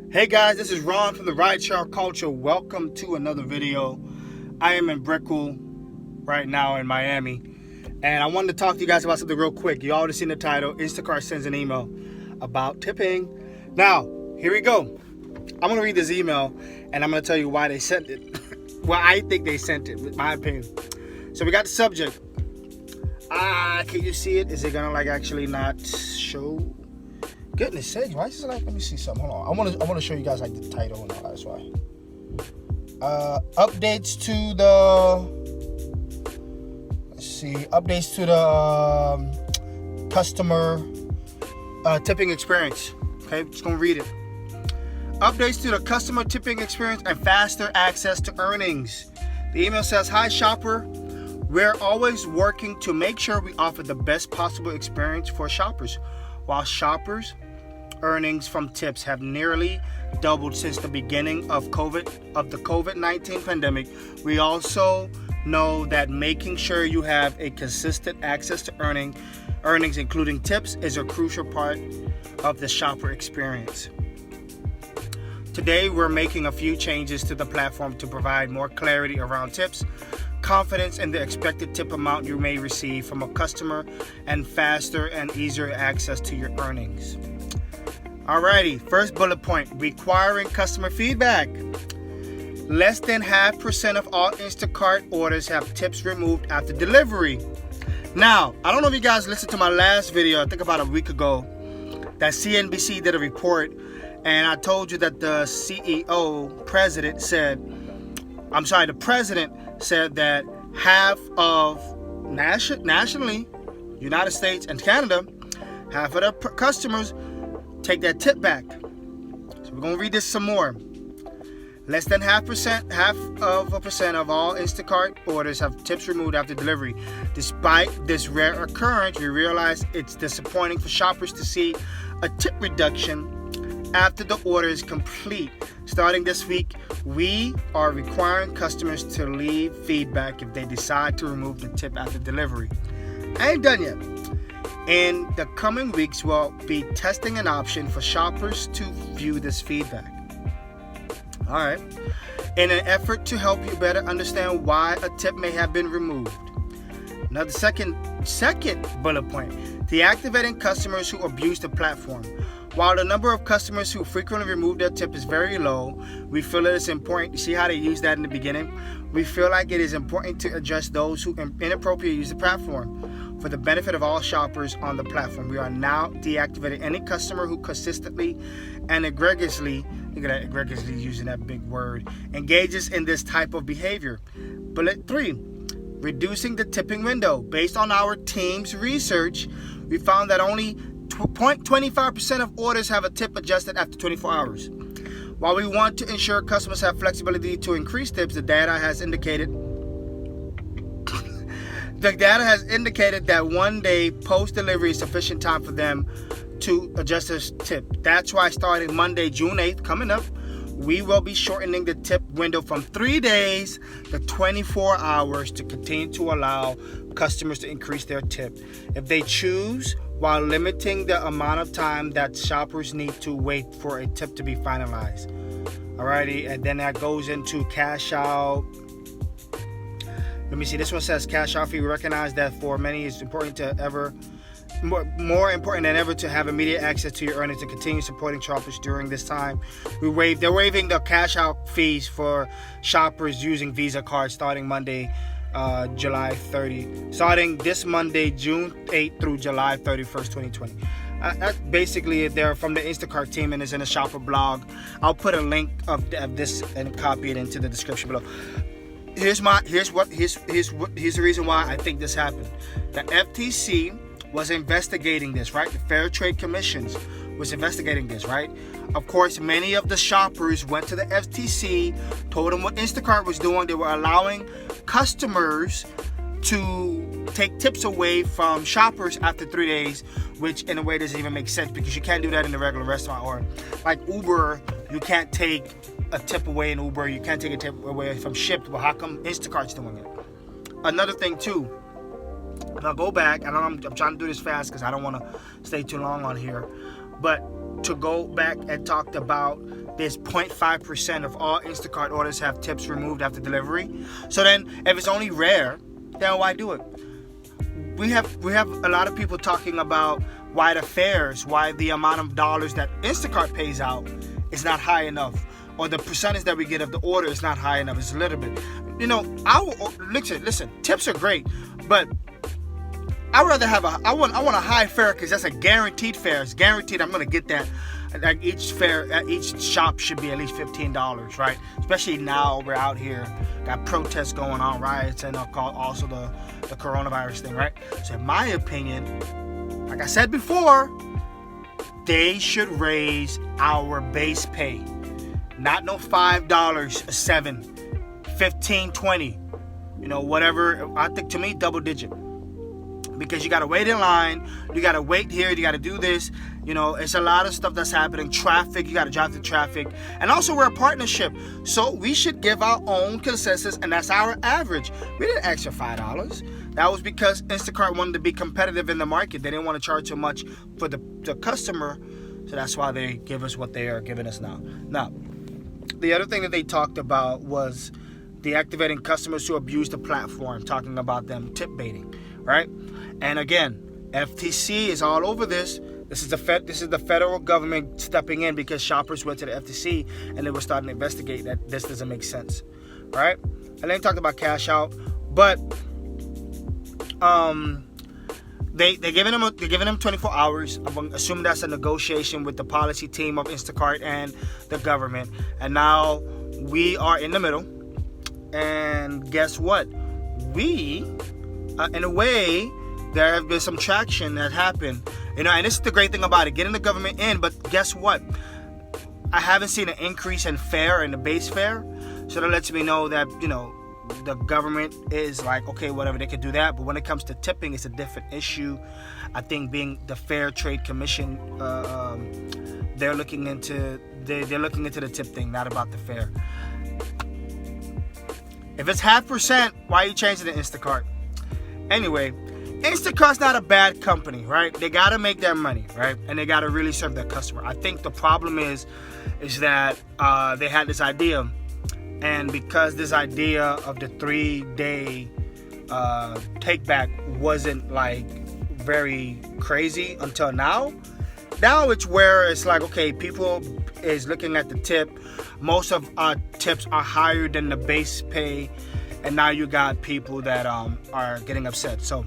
Hey guys, this is Ron from the Rideshare Culture. Welcome to another video. I am in Brickell right now in Miami, and I wanted to talk to you guys about something real quick. You already seen the title. Instacart sends an email about tipping. Now, here we go. I'm gonna read this email, and I'm gonna tell you why they sent it. Well, I think they sent it, with my opinion. So we got the subject. Can you see it? Is it gonna actually not show? Goodness sakes, why is it let me see something. Hold on. I wanna show you guys the title and all that. That's why. Updates to the customer tipping experience. Okay, just gonna read it. Updates to the customer tipping experience and faster access to earnings. The email says, "Hi shopper, we're always working to make sure we offer the best possible experience for shoppers. While shoppers' earnings from tips have nearly doubled since the beginning of the COVID-19 pandemic, we also know that making sure you have a consistent access to earnings, including tips, is a crucial part of the shopper experience. Today, we're making a few changes to the platform to provide more clarity around tips, confidence in the expected tip amount you may receive from a customer, and faster and easier access to your earnings." Alrighty, first bullet point, requiring customer feedback. Less than 0.5% of all Instacart orders have tips removed after delivery. Now, I don't know if you guys listened to my last video, I think about a week ago, that CNBC did a report, and I told you that the president said that half of nationally, United States and Canada, half of the customers take that tip back. So we're gonna read this some more. Less than 0.5% of all Instacart orders have tips removed after delivery. Despite this rare occurrence, we realize it's disappointing for shoppers to see a tip reduction after the order is complete. Starting this week, we are requiring customers to leave feedback if they decide to remove the tip after delivery. I ain't done yet. In the coming weeks, we'll be testing an option for shoppers to view this feedback. All right. In an effort to help you better understand why a tip may have been removed. Now, the second bullet point, deactivating customers who abuse the platform. While the number of customers who frequently remove their tip is very low, we feel it is important. You see how they use that in the beginning? We feel like it is important to address those who inappropriately use the platform. For the benefit of all shoppers on the platform, we are now deactivating any customer who consistently and egregiously, look at that, egregiously using that big word, engages in this type of behavior. Bullet 3, reducing the tipping window. Based on our team's research, we found that only 0.25% of orders have a tip adjusted after 24 hours. While we want to ensure customers have flexibility to increase tips, the data has indicated that 1 day post-delivery is sufficient time for them to adjust their tip. That's why starting Monday, June 8th, coming up, we will be shortening the tip window from 3 days to 24 hours to continue to allow customers to increase their tip if they choose, while limiting the amount of time that shoppers need to wait for a tip to be finalized. Alrighty, and then that goes into cash out. Let me see, this one says cash out fee. We recognize that for many it's more important than ever to have immediate access to your earnings and continue supporting shoppers during this time. They're waiving the cash out fees for shoppers using Visa cards starting Monday, July 30. Starting this Monday, June 8th through July 31st, 2020. That's basically they're from the Instacart team, and it's in a shopper blog. I'll put a link of this and copy it into the description below. Here's the reason why I think this happened. The FTC was investigating this, right? The Fair Trade Commission was investigating this, right? Of course, many of the shoppers went to the FTC, told them what Instacart was doing. They were allowing customers to take tips away from shoppers after 3 days, which in a way doesn't even make sense because you can't do that in a regular restaurant. Or like Uber, you can't take a tip away in Uber, you can't take a tip away from Shipt. Well, how come Instacart's doing it? Another thing too, and I'll go back, and I'm trying to do this fast because I don't want to stay too long on here, but to go back and talk about there's 0.5% of all Instacart orders have tips removed after delivery. So then, if it's only rare, then why do it? We have a lot of people talking about why the amount of dollars that Instacart pays out is not high enough, or the percentage that we get of the order is not high enough. It's a little bit. Listen, tips are great, but I'd rather have I want a high fare because that's a guaranteed fare. It's guaranteed I'm gonna get that. Like each shop should be at least $15, right? Especially now we're out here, got protests going on, riots, and also the coronavirus thing, right? So in my opinion, like I said before, they should raise our base pay. Not no $5, $7, $15, $20, whatever. I think to me, double digit. Because you gotta wait in line, you gotta wait here, you gotta do this. It's a lot of stuff that's happening. Traffic, you gotta drive through traffic. And also we're a partnership, so we should give our own consensus, and that's our average. We didn't ask for $5. That was because Instacart wanted to be competitive in the market. They didn't want to charge too much for the customer, so that's why they give us what they are giving us now. Now, the other thing that they talked about was deactivating customers who abuse the platform, talking about them tip baiting, right? And again, FTC is all over this. This is the federal government stepping in because shoppers went to the FTC and they were starting to investigate that this doesn't make sense, right? And then talked about cash out, but they're giving them 24 hours. I'm assuming that's a negotiation with the policy team of Instacart and the government. And now we are in the middle. And guess what? We, in a way, there have been some traction that happened. And this is the great thing about it, getting the government in. But guess what? I haven't seen an increase in fare, in the base fare. So that lets me know that, the government is like, okay, whatever, they can do that. But when it comes to tipping, it's a different issue. I think being the Fair Trade Commission, they're looking into the tip thing, not about the fare. If it's 0.5%, why are you changing to Instacart? Anyway, Instacart's not a bad company, right? They got to make their money, right? And they got to really serve their customer. I think the problem is that they had this idea. And because this idea of the 3-day take back wasn't like very crazy until now. Now it's where it's like, okay, people is looking at the tip. Most of our tips are higher than the base pay. And now you got people that are getting upset. So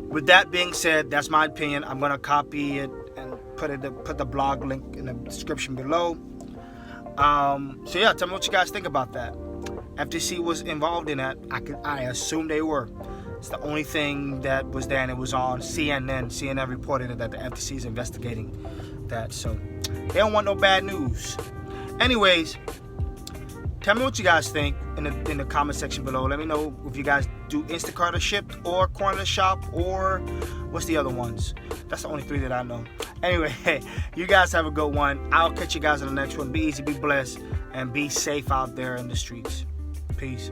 with that being said, that's my opinion. I'm going to copy it and put the blog link in the description below. So yeah, tell me what you guys think about that. FTC was involved in that. I assume they were. It's the only thing that was there, and it was on CNN. CNN reported that the FTC is investigating that. So they don't want no bad news. Anyways, tell me what you guys think in the comment section below. Let me know if you guys do Instacart or Shipt or Corner Shop or what's the other ones. That's the only 3 that I know. Anyway, you guys have a good one. I'll catch you guys in the next one. Be easy, be blessed, and be safe out there in the streets. Peace.